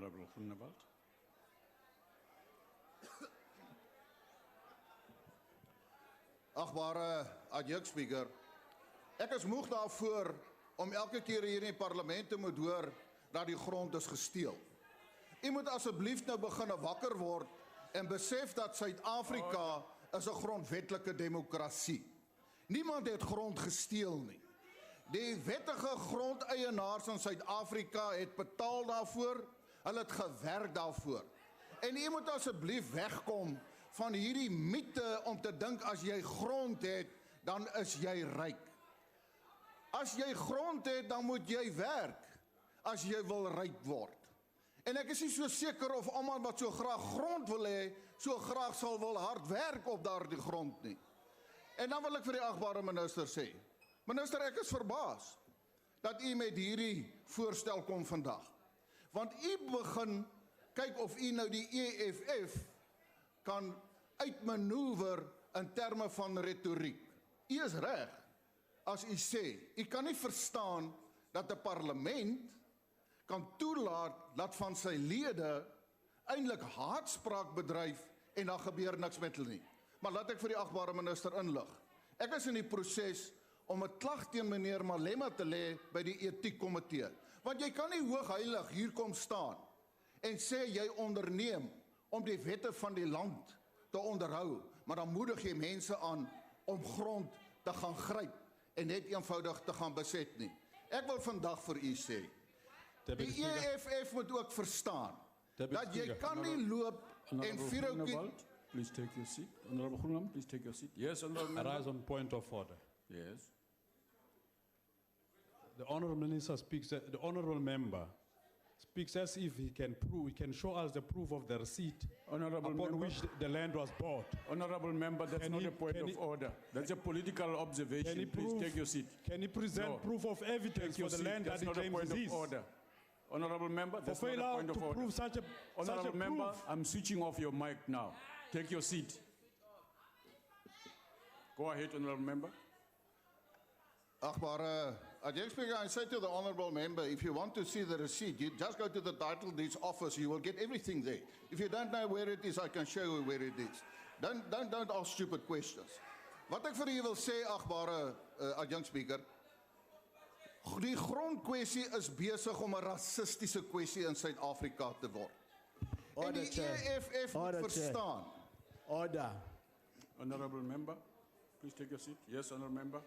Honorable Groenewald. Agbare adjunkspeaker, ek is moeg daarvoor om elke keer hier in die parlement te moet hoor dat die grond is gesteel. U moet asseblief nou begin wakker word en besef dat Suid-Afrika is 'n grondwetlike demokrasie. Niemand het grond gesteel nie. Die wettige grondeienaars in Suid-Afrika het betaal daarvoor, hulle het gewerk daarvoor. En u moet asseblief wegkom van hierdie mite om te dink as jy grond het, dan is jy ryk. As jy grond het, dan moet jy werk as jy wil ryk word. En ek is nie so seker of almal wat so graag grond wil hê, so graag sal wil hard werk op daardie grond nie. En dan wil ek vir die agbare minister sê, minister, ek is verbaas dat u met hierdie voorstel kom vandag. Want u begin kyk of u nou die EFF kan uitmanoeuvre in terme van retoriek. U is reg as u sê, u kan nie verstaan dat 'n parlement kan toelaat dat van sy lede eintlik haatspraak bedryf en dan gebeur niks met hulle nie. Maar laat ek vir die agbare minister inlig. Ek is in die proses om 'n klag teen meneer Malema te lê by die etiekkomitee. Want jy kan nie hoogheilig hier kom staan en sê jy onderneem om die wette van die land te onderhou, maar dan moedig jy mense aan om grond te gaan gryp en net eenvoudig te gaan beset nie. Ek wil vandag vir u sê, die EFF moet ook verstaan dat jy kan nie loop en vierhoukie. Please take your seat. Honorable Groenewald, please take your seat. Yes, Honorable Member. Arise on point of order. Yes. The Honorable Minister speaks, the Honorable Member speaks as if he can show us the proof of the receipt Honorable upon Member, which the land was bought. Honorable Member, that's Can not he- a point can of he- order. That's a political observation. Can he Please prove- take your seat. Can he present No. proof of evidence Take for your the seat. land That's that he not a claims point is of his? order. Honorable Member, For that's not a failure point of to order. prove such a Honorable Member, proof. I'm switching off your mic now. Take your seat. Go ahead, Honorable Member. Agbare adjunkspeaker, I say to the honorable member, if you want to see the receipt, you just go to the title deeds office, you will get everything there. If you don't know where it is, I can show you where it is. Don't ask stupid questions. Wat ek vir u wil sê, agbare adjunkspeaker, die grondkwessie is besig om 'n rassistiese kwessie in Suid-Afrika te word. En die EFF moet verstaan. Order. Honorable Member, please take your seat. Yes, Honorable Member.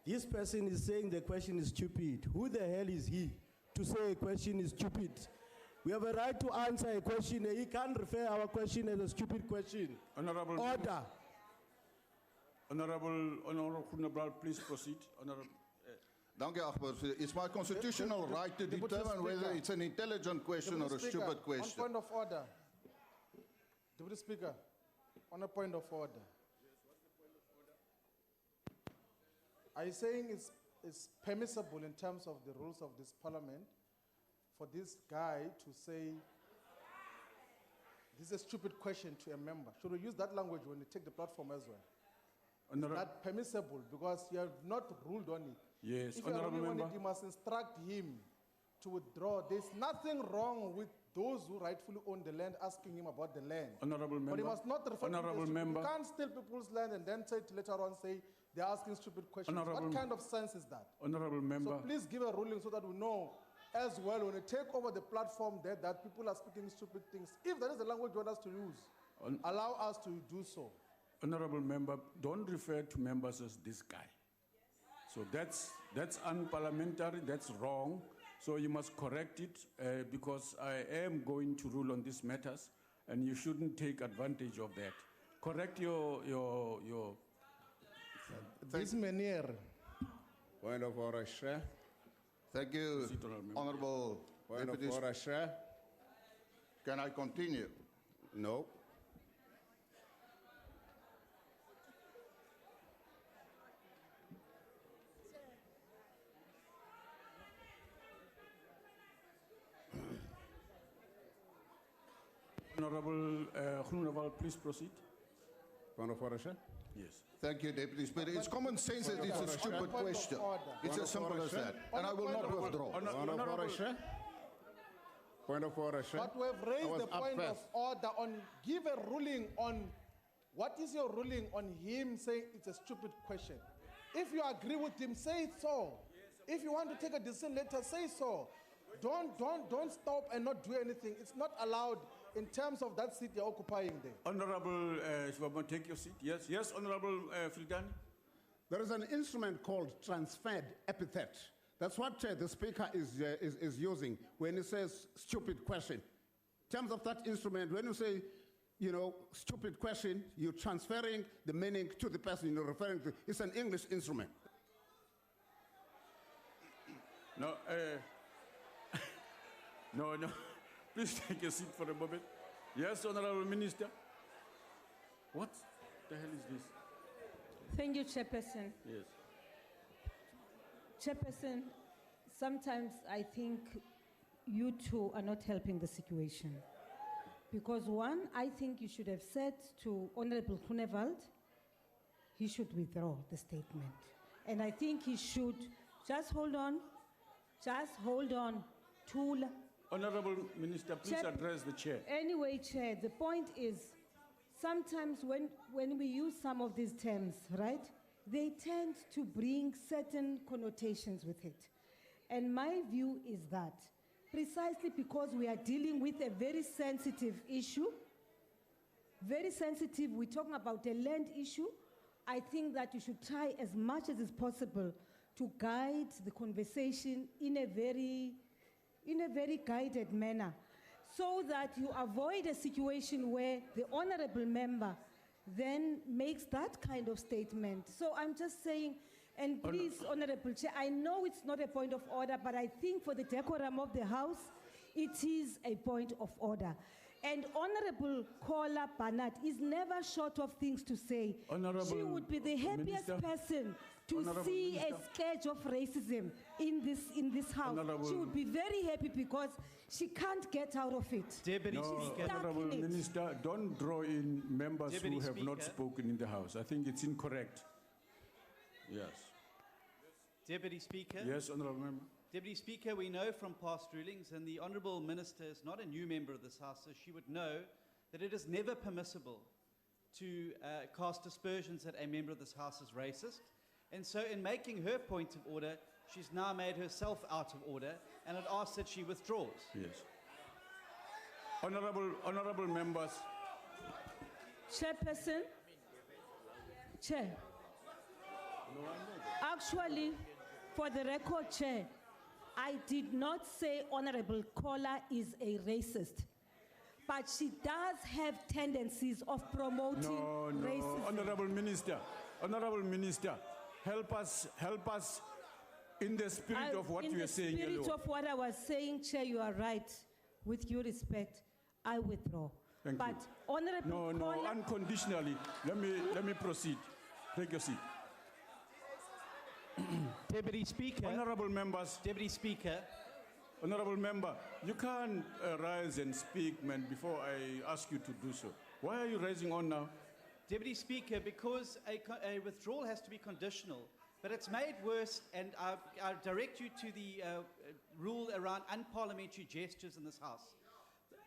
This person is saying the question is stupid. Who the hell is he to say a question is stupid? We have a right to answer a question. He can't refer our question as a stupid question. Honorable Order. Honorable Groenewald, please proceed. Honorable. Dankie, agbare. It's my constitutional right to Deputy determine whether Speaker. it's an intelligent question or a Deputy Speaker, stupid question. On point of order. Deputy Speaker, on a point of order. Are you saying it's permissible in terms of the rules of this parliament for this guy to say this is a stupid question to a member? Should we use that language when we take the platform as well? That permissible because you have not ruled on it. Yes, If you are Honorable ruling on Member. it, you must instruct him to withdraw. There's nothing wrong with those who rightfully own the land asking him about the land. Honorable But he Member. must not refer Honorable to Member. You can't steal people's land and then say later on say they're asking stupid questions. Honorable- What kind of sense is that? Honorable Member. So please give a ruling so that we know as well when we take over the platform there that people are speaking stupid things. If that is the language you want us to use, allow us to do so. Honorable Member, don't refer to members as this guy. So that's unparliamentary, that's wrong. So you must correct it because I am going to rule on these matters and you shouldn't take advantage of that. Correct your This manier. Point of order, Chair. Thank you, Proceed, Honorable Member. Honorable Point of Deputy order, Chair. Can I continue? No. Honorable Groenewald, please proceed. Point of order, Chair. Yes. Thank you, Deputy Speaker. It's common sense that it's a stupid Point of question. order. It's as simple as that. And I will not withdraw. Point of order, Chair. Point of order, Chair. But we have I raised was the up point of first. order on, give a ruling on, what is your ruling on him saying it's a stupid question? If you agree with him, say it so. If you want to take a decision later, say so. Don't stop and not do anything. It's not allowed in terms of that seat you're occupying there. Honorable Shivamon, take your seat. Yes, yes, Honorable Filgani. There is an instrument called transferred epithet. That's what the speaker is using when he says stupid question. In terms of that instrument, when you say, stupid question, you're transferring the meaning to the person you're referring to. It's an English instrument. No, no. Please take your seat for a moment. Yes, Honorable Minister. What the hell is this? Thank you, Chairperson. Yes. Chairperson, sometimes I think you two are not helping the situation. Because one, I think you should have said to Honorable Grunewald, he should withdraw the statement. And I think he should, just hold on, Tula. Honorable Minister, please address the chair. Anyway, Chair, the point is, sometimes when we use some of these terms, right, they tend to bring certain connotations with it. And my view is that precisely because we are dealing with a very sensitive issue, very sensitive, we're talking about a land issue, I think that you should try as much as is possible to guide the conversation in a very guided manner, so that you avoid a situation where the honorable member then makes that kind of statement. So I'm just saying, and please, Honorable Chair, I know it's not a point of order, but I think for the decorum of the House, it is a point of order. And Honorable Kola Barnard is never short of things to say. She would be the happiest person to see a sketch of racism in this House. She would be very happy because she can't get out of it. Deputy No, Speaker. Honorable Minister, don't draw in members Deputy who have not Speaker. spoken in the House. I think it's incorrect. Yes. Deputy Speaker. Yes, Honorable Member. Deputy Speaker, we know from past rulings, and the Honourable Minister is not a new member of this House, so she would know that it is never permissible to cast aspersions that a member of this House is racist. And so in making her point of order, she's now made herself out of order, and it asks that she withdraws. Yes. Honorable members. Chairperson, Chair. Actually, for the record, Chair, I did not say Honorable Kola is a racist, but she does have tendencies of promoting racism. Honorable Minister, help us in the spirit of what you are saying. In the spirit of what I was saying, Chair, you are right. With due respect, I withdraw. Thank but you. Honorable No, Kola, unconditionally. Let me proceed. Take your seat. Deputy Speaker. Honorable members. Deputy Speaker. Honorable member, you can't rise and speak, man, before I ask you to do so. Why are you raising on now? Deputy Speaker, because a withdrawal has to be conditional, but it's made worse, and I direct you to the rule around unparliamentary gestures in this House.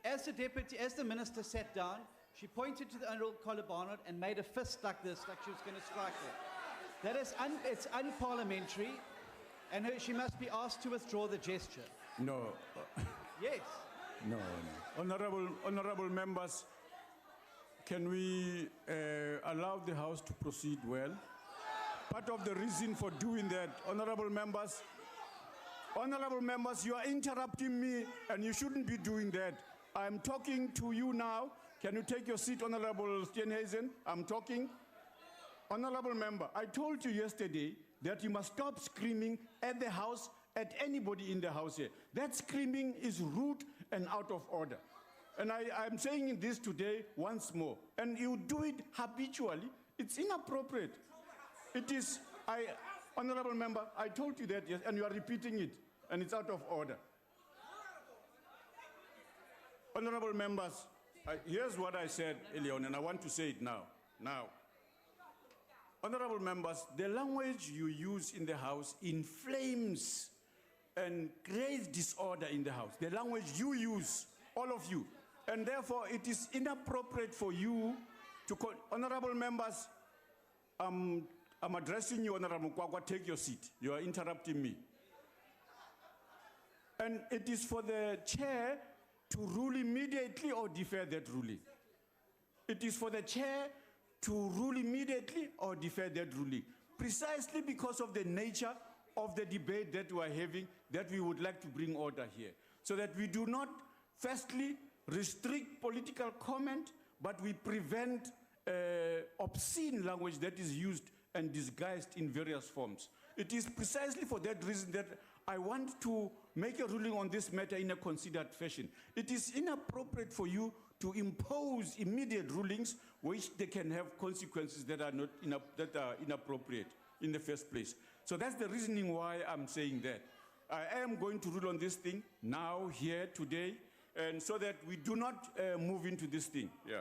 As the Minister sat down, she pointed to the Honourable Kola Barnard and made a fist like this, like she was going to strike her. That is, it's unparliamentary, and she must be asked to withdraw the gesture. No. Yes. No. Honorable members, can we allow the House to proceed well? Part of the reason for doing that, honorable members, you are interrupting me, and you shouldn't be doing that. I'm talking to you now. Can you take your seat, Honorable Steenhuisen? I'm talking. Honorable member, I told you yesterday that you must stop screaming at the House, at anybody in the House here. That screaming is rude and out of order. And I'm saying this today once more. And you do it habitually. It's inappropriate. It is, honorable member, I told you that, yes, and you are repeating it, and it's out of order. Honorable members, here's what I said earlier on, and I want to say it now. Honorable members, the language you use in the House inflames and creates disorder in the house. The language you use, all of you. And therefore, it is inappropriate for you to call, honorable members, I'm addressing you, Honorable Kwakwa, take your seat. You are interrupting me. And it is for the chair to rule immediately or defer that ruling. It is for the chair to rule immediately or defer that ruling. Precisely because of the nature of the debate that we are having, that we would like to bring order here. So that we do not, firstly, restrict political comment, but we prevent obscene language that is used and disguised in various forms. It is precisely for that reason that I want to make a ruling on this matter in a considered fashion. It is inappropriate for you to impose immediate rulings which they can have consequences that are not that are inappropriate in the first place. So that's the reasoning why I'm saying that. I am going to rule on this thing now, here, today, and so that we do not move into this thing. Yeah.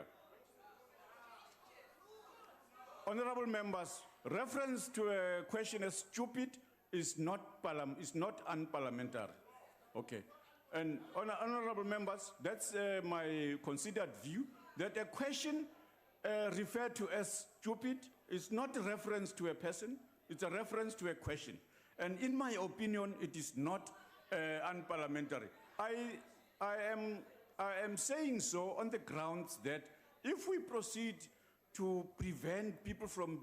Honorable members, reference to a question as stupid is not unparliamentary. Okay. And honorable members, that's my considered view, that a question referred to as stupid is not a reference to a person, it's a reference to a question. And in my opinion, it is not unparliamentary. I am saying so on the grounds that if we proceed to prevent people from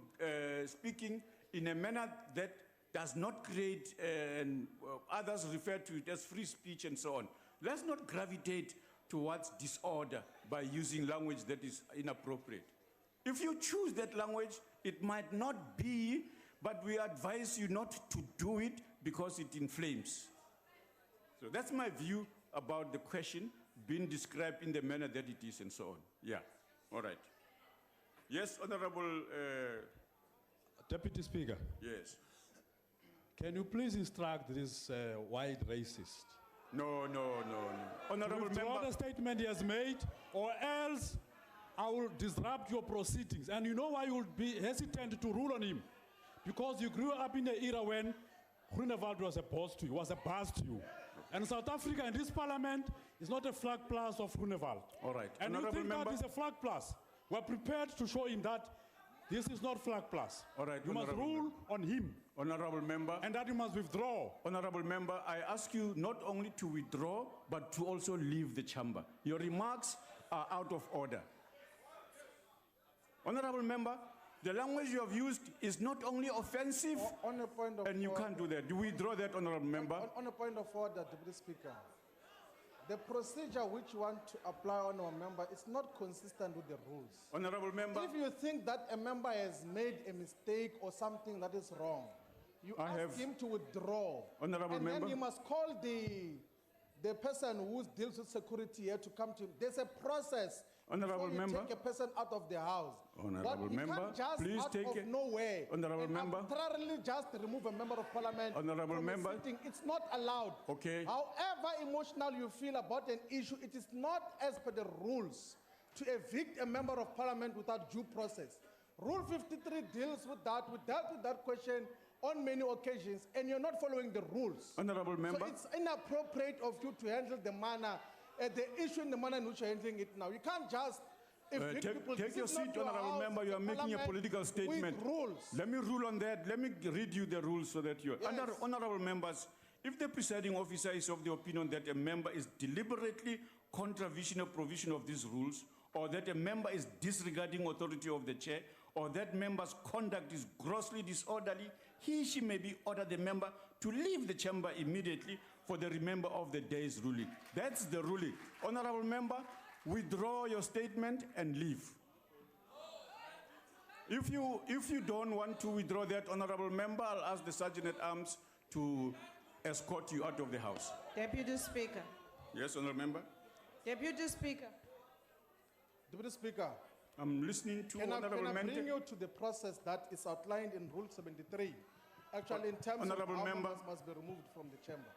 speaking in a manner that does not create, others refer to it as free speech and so on. Let's not gravitate towards disorder by using language that is inappropriate. If you choose that language, it might not be, but we advise you not to do it because it inflames. So that's my view about the question being described in the manner that it is and so on. Yeah, all right. Yes, Honorable... Deputy Speaker. Yes. Can you please instruct this white racist? No. Honorable withdraw member. The statement he has made, or else I will disrupt your proceedings. And you know why you will be hesitant to rule on him? Because you grew up in the era when Groenewald was a boss to you, was a boss to you. And South Africa in this parliament is not a flag plus of Groenewald. All right. And Honorable you think member. that is a flag plus. We're prepared to show him that this is not flag plus. All right. You must rule on him. Honorable member. And that you must withdraw. Honorable member, I ask you not only to withdraw, but to also leave the chamber. Your remarks are out of order. Honorable member, the language you have used is not only offensive, On a point of and you can't do that. Do we withdraw that, Honorable member? On a point of order, Deputy Speaker, the procedure which you want to apply on a member is not consistent with the rules. Honorable member. If you think that a member has made a mistake or something that is wrong, you ask him to withdraw. Honorable and member. then you must call the person who deals with security here to come to him. There's a process. Honorable before you member. take a person out of the house. Honorable but you member, can't just please out take of it. nowhere Honorable and member. arbitrarily just remove a member of parliament Honorable from member. a sitting. It's not allowed. Okay. However emotional you feel about an issue, it is not as per the rules to evict a member of parliament without due process. Rule 53 deals with that. We dealt with that question on many occasions, and you're not following the rules. Honorable member. So it's inappropriate of you to handle the manner, the issue in the manner in which you're handling it now. You can't just Take your seat, Honorable Member. You are making a political statement. With rules. Let me rule on that. Let me read you the rules so that you... Yes. Honorable members, if the presiding officer is of the opinion that a member is deliberately contravening a provision of these rules, or that a member is disregarding authority of the chair, or that member's conduct is grossly disorderly, she may be ordered the member to leave the chamber immediately for the remainder of the day's ruling. That's the ruling. Honorable member, withdraw your statement and leave. If you don't want to withdraw that, honorable member, I'll ask the Sergeant at Arms to escort you out of the house. Deputy Speaker. Yes, honorable member. Deputy Speaker. Deputy Speaker. I'm listening to honorable member. member. Can I bring you to the process that is outlined in Rule 73? Actually, in terms honorable of how member. members must be removed from the chamber.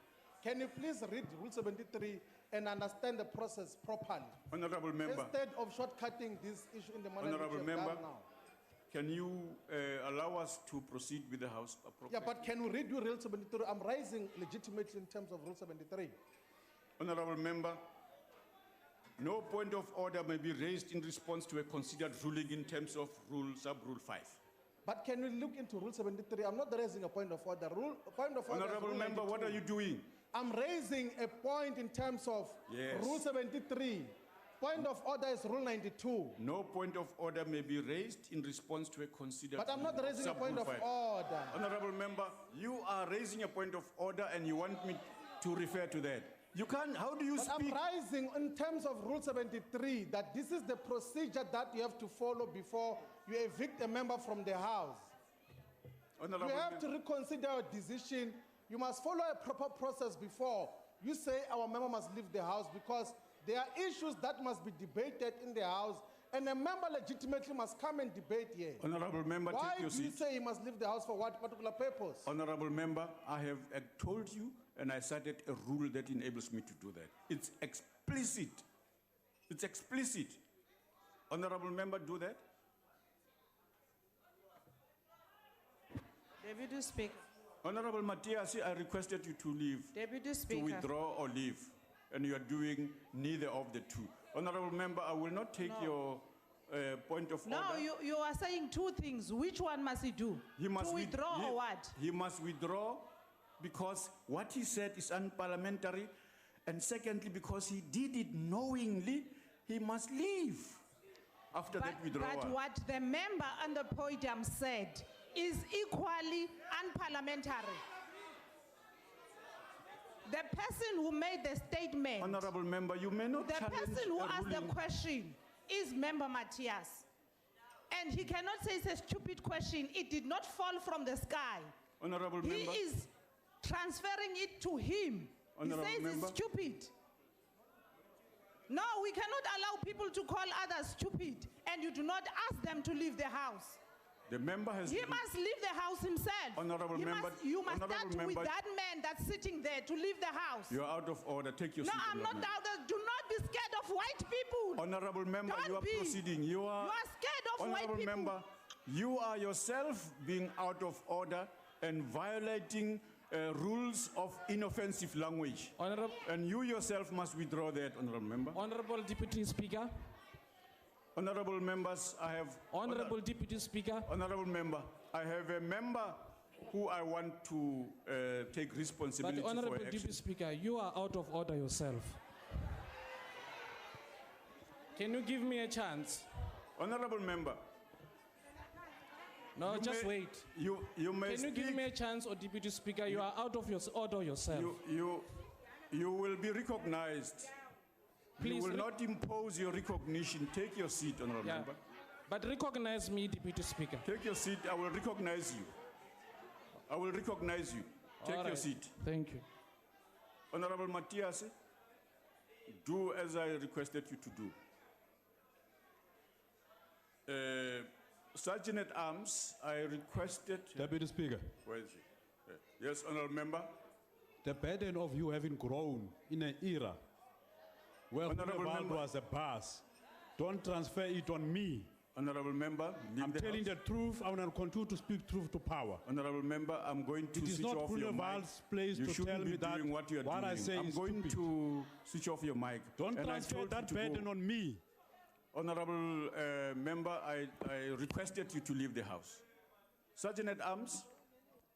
Can you please read Rule 73 and understand the process properly? Honorable member. Instead of shortcutting this issue in the manner Honorable which you have member. done now. can you allow us to proceed with the House Yeah, appropriately? but can we read Rule 73? I'm raising legitimately in terms of Rule 73. Honorable Member, no point of order may be raised in response to a considered ruling in terms of Sub-Rule 5. But can we look into Rule 73? I'm not raising a point of order. Point of order. is Honorable Rule Member, what 92. are you doing? I'm raising a point in terms of Yes. Rule 73. Point of order is Rule 92. No point of order may be raised in response to a considered But I'm not ruling raising a point Sub-Rule of 5. order. Honorable Member, you are raising a point of order and you want me to refer to that. You can't, how do you But I'm speak? raising in terms of Rule 73 that this is the procedure that you have to follow before you evict a member from the House. Honorable You have Member, to reconsider your decision. You must follow a proper process before you say our member must leave the House, because there are issues that must be debated in the House, and a member legitimately must come and debate here. Honorable Member, Why take your do you seat. say he must leave the House for what particular purpose? Honorable Member, I have told you and I cited a rule that enables me to do that. It's explicit. It's explicit. Honorable Member, do that. Deputy Speaker. Honorable Matias, I requested you to leave, Deputy to Speaker. withdraw or leave, and you are doing neither of the two. Honorable Member, I will not take your point of No, order. you are saying two things. Which one must he do? He must to with- withdraw he- or what? He must withdraw because what he said is unparliamentary, and secondly, because he did it knowingly, he must leave after that withdrawal. But what the member on the podium said is equally unparliamentary. The person who made the statement, Honorable Member, you may not the challenge person who a asked the ruling. question is Member Matthias. And he cannot say it's a stupid question. It did not fall from the sky. Honorable He Member, is transferring it to him. Honorable he says Member. it's stupid. No, we cannot allow people to call others stupid and you do not ask them to leave the house. the member has. He must leave the house himself. Honorable Member- You must Honorable start with Member- that man that's sitting there to leave the house. You are out of order. Take your No, seat. I'm Honorable not Member. out. Do not be scared of white people. Honorable Member, Don't you are be. proceeding. You are scared of white Honorable people. Member, you are yourself being out of order and violating rules of inoffensive language. Honorable, And you yourself must withdraw that, Honorable Member. Honorable Deputy Speaker, Honorable members, I have. Honorable Deputy Speaker, Honorable Member, I have a member who I want to take but responsibility Honorable for action. Deputy Speaker, you are out of order yourself. Can you give me a chance? Honorable Member, No, You just may- wait. you may Can you give speak. me a chance, or Deputy Speaker, you are out of your order yourself. You will be recognized. Please You will re- not impose your recognition. Take your seat, Honorable Yeah. Member. But recognize me, Deputy Speaker. Take your seat. I will recognize you. I will recognize you. Take All your right. seat. Thank you. Honorable Matias, do as I requested you to do. Sergeant at Arms, I requested. Deputy Speaker, Where is he? Yes, Honorable Member. the burden of you having grown in an era where Honorable Grunewald Member. was a boss, don't transfer it on me. Honorable Member, leave I'm the telling House. the truth. I will continue to speak truth to power. Honorable Member, I'm going to It is switch not off your mic. Grunewald's place You to shouldn't tell be me that doing what you are what doing. I say I'm is going stupid. to switch off your mic. Don't And I transfer told you that to go. burden on me. Honorable Member, I requested you to leave the House. Sergeant at Arms,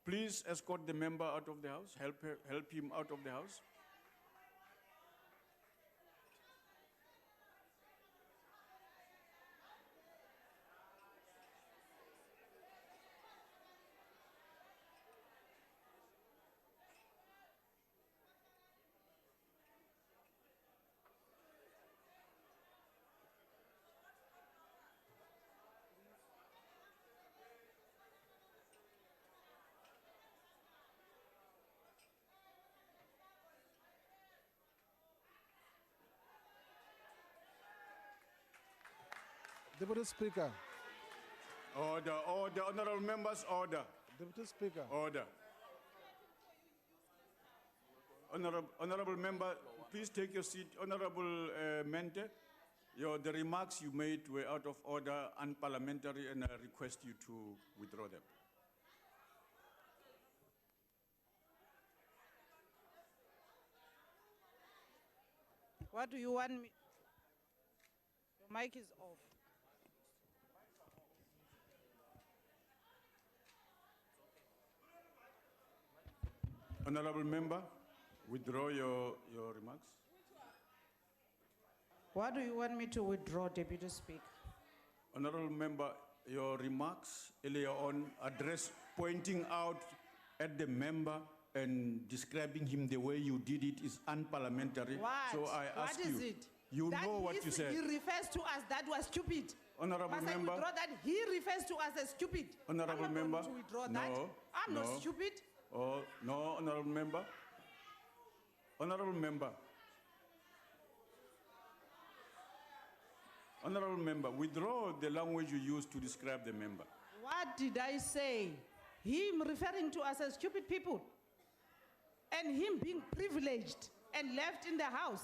please escort the member out of the House. Help him out of the House. Deputy Speaker. Order, order, honorable members, order, Deputy Speaker. order. Honorable member, please take your seat. Honorable Mente, The remarks you made were out of order, unparliamentary, and I request you to withdraw them. What do you want me? Your mic is off. Honorable member, withdraw your remarks. What do you want me to withdraw, Deputy Speaker? Honorable member, your remarks earlier on address pointing out at the member and describing him the way you did it is unparliamentary. What? So I ask What you. is it? You That know what he you said. He refers to us that was stupid. Honorable Must member. I withdraw that? He refers to us as stupid. Honorable I'm not member. going to withdraw No, that. I'm no. not stupid. Oh, no, honorable member. Honorable member. Honorable member, withdraw the language you used to describe the member. What did I say? Him referring to us as stupid people. And him being privileged and left in the house.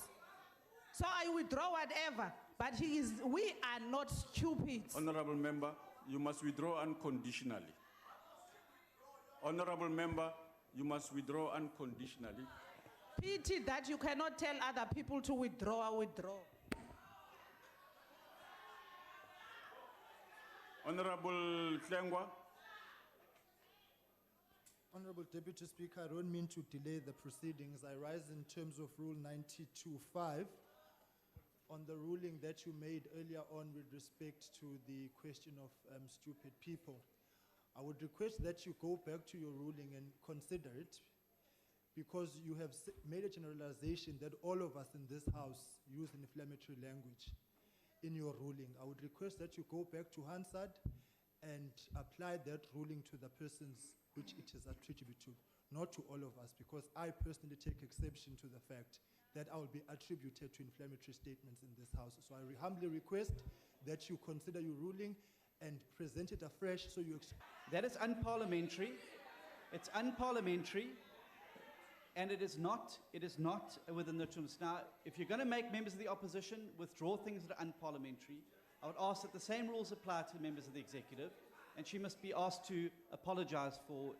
So I withdraw whatever. But we are not stupid. Honorable member, you must withdraw unconditionally. Honorable member, you must withdraw unconditionally. Pity that you cannot tell other people to withdraw. Honorable Tlengwa. Honorable Deputy Speaker, I don't mean to delay the proceedings. I rise in terms of Rule 92.5 on the ruling that you made earlier on with respect to the question of stupid people. I would request that you go back to your ruling and consider it, because you have made a generalization that all of us in this house use inflammatory language in your ruling. I would request that you go back to Hansard and apply that ruling to the persons which it is attributed to, not to all of us, because I personally take exception to the fact that I will be attributed to inflammatory statements in this house. So I humbly request that you consider your ruling and present it afresh so you... That is unparliamentary. It's unparliamentary, and it is not within the terms. Now, if you're going to make members of the opposition withdraw things that are unparliamentary, I would ask that the same rules apply to members of the executive, and she must be asked to apologize for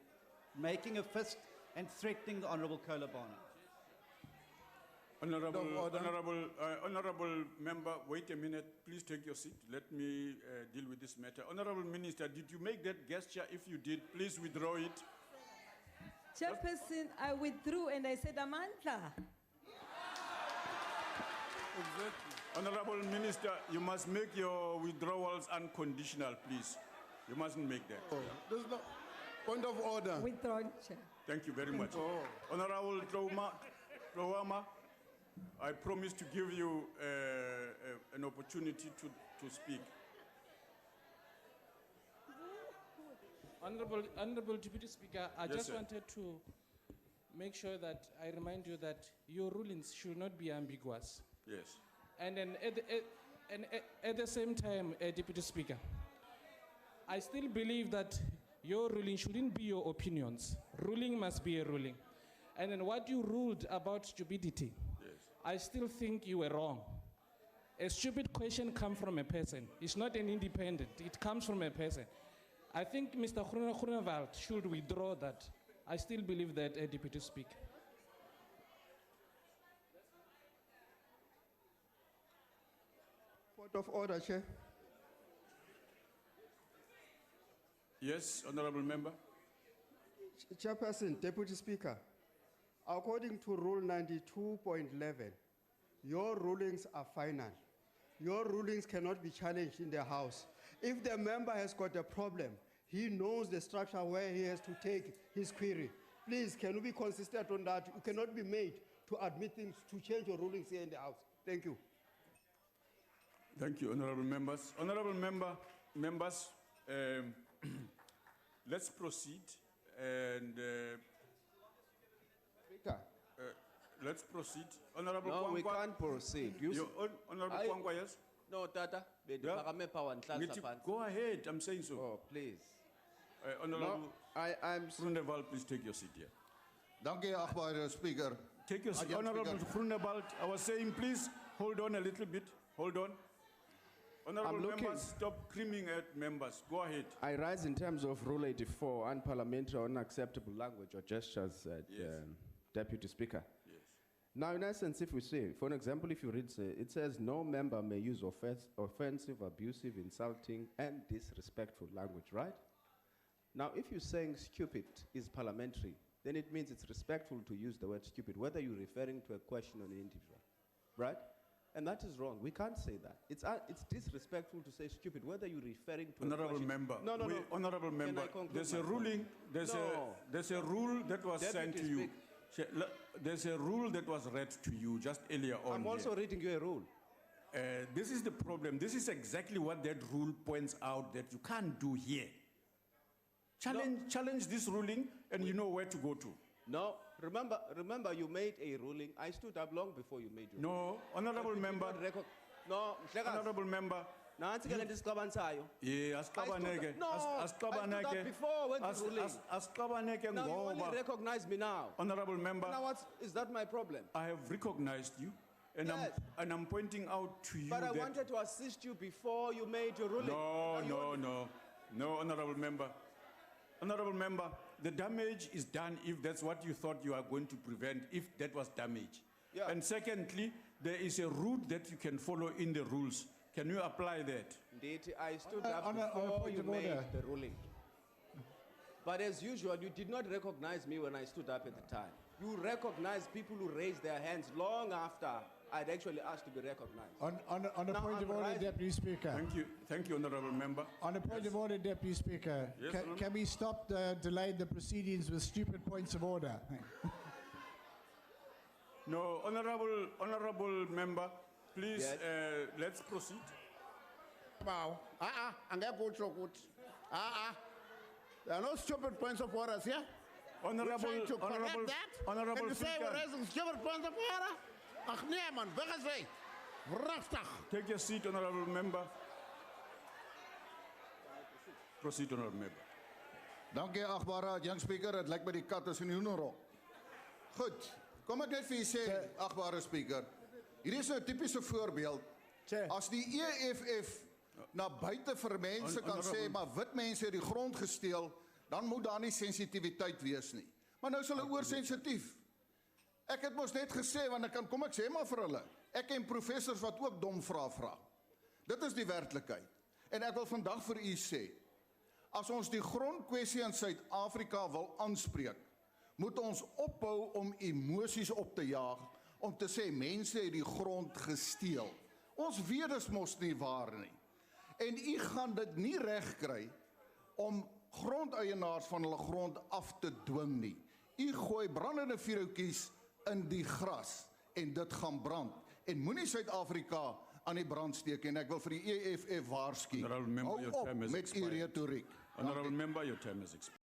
making a fist and threatening the Honorable Kolobana. Honorable member, wait a minute. Please take your seat. Let me deal with this matter. Honorable Minister, did you make that gesture? If you did, please withdraw it. Chairperson, I withdrew and I said, Amandla. Exactly. Honorable Minister, you must make your withdrawals unconditional, please. You mustn't make that. Oh, there's no point of order. Withdrawn, Chair. Thank you very much. Oh. Honorable Tlowama, I promise to give you an opportunity to speak. Honorable Deputy Speaker, I Yes, just sir. wanted to make sure that I remind you that your rulings should not be ambiguous. Yes. And then at the same time, Deputy Speaker, I still believe that your ruling shouldn't be your opinions. Ruling must be a ruling. And then what you ruled about stupidity, Yes. I still think you were wrong. A stupid question comes from a person. It's not an independent. It comes from a person. I think Mr. Groenewald should withdraw that. I still believe that, Deputy Speaker. Point of order, Chair. Yes, honorable member. Chairperson, Deputy Speaker, according to Rule 92.11, your rulings are final. Your rulings cannot be challenged in the House. If the member has got a problem, he knows the structure where he has to take his query. Please, can you be consistent on that? You cannot be made to admit things, to change your rulings here in the House. Thank you. Thank you, honorable members. Honorable members, let's proceed and Speaker. Let's proceed. Honorable No, we Kwangwa. can't proceed. Honorable I- Kwangwa, yes? No, Tata. Yeah. Go ahead, I'm saying so. Oh, please. Honorable No, I'm Groenewald, please take your seat here. Dankie, agbare Speaker. Take your seat. Again, Honorable Speaker. Groenewald, I was saying, please hold on a little bit. Hold on. Honorable I'm looking. members, stop screaming at members. Go ahead. I rise in terms of Rule 84, unparliamentary or unacceptable language or gestures, Deputy Speaker. Yes. Now, in essence, if we say, for an example, if you read, it says no member may use offensive, abusive, insulting, and disrespectful language, right? Now, if you're saying stupid is parliamentary, then it means it's respectful to use the word stupid, whether you're referring to a question or an individual, right? And that is wrong. We can't say that. It's disrespectful to say stupid, whether you're referring to Honorable a question. member. No. Honorable Can member. I conclude There's a my point? ruling. No. There's a rule that was sent to you. There's a rule that was read to you just earlier on. I'm also reading you a rule. This is the problem. This is exactly what that rule points out that you can't do here. Challenge this ruling, and you know where to go to. No, remember you made a ruling. I stood up long before you made your ruling. No, honorable member. No, Honorable member. Nansi ke lento isiqabansayo. Yeah, asixabaneke. No, I stood up before when the ruling. Asixabaneke Now you only ngoba. recognize me now. Honorable member. Now is that my problem? I have recognized you, and Yes. I'm pointing out to you But I that. wanted to assist you before you made your ruling. No, honorable member. Honorable member, the damage is done if that's what you thought you are going to prevent, if that was damage. Yeah. And secondly, there is a route that you can follow in the rules. Can you apply that? Indeed, I stood up on a before point you of made order. the ruling. But as usual, you did not recognize me when I stood up at the time. You recognized people who raised their hands long after I'd actually asked to be recognized. On a Now point of I'm order, rising. Deputy Speaker. Thank you, honorable member. On a point of order, Deputy Speaker, Yes, Honourable. can we stop delaying the proceedings with stupid points of order? No, honorable member, please, Yes. let's proceed. Wow. Angeke utsho ukuthi. There are no stupid points of orders here. Honorable, We're trying to correct honorable, that. honorable And you say speaker, we're raising stupid points of order? Ach nee man, weg is hy. Rustig. take your seat, honorable member. Proceed, honorable member. Dankie agbare young speaker, dit lyk by die kat is in die hoenderhok. Goed, kom ek net vir u sê, agbare speaker. Hierdie is 'n tipiese voorbeeld. As die EFF na buite vir mense kan sê, maar wit mense het die grond gesteel, dan moet daar nie sensitiwiteit wees nie. Maar nou is hulle oorsensitief. Ek het mos net gesê, want kom ek sê maar vir hulle, ek ken professors wat ook dom vrae vra. Dit is die werklikheid. En ek wil vandag vir u sê, as ons die grondkwessie in Suid-Afrika wil aanspreek, moet ons ophou om emosies op te jaag, om te sê mense het die grond gesteel. Ons weet dit mos nie waar nie. En u gaan dit nie reg kry om grondeienaars van hulle grond af te dwing nie. U gooi brandende vuurhoutjies in die gras en dit gaan brand. En moenie Suid-Afrika aan die brand steek en ek wil vir die EFF waarsku. Honorable member, Hou your op time is met u expired. retoriek. Honorable member, your time is expired.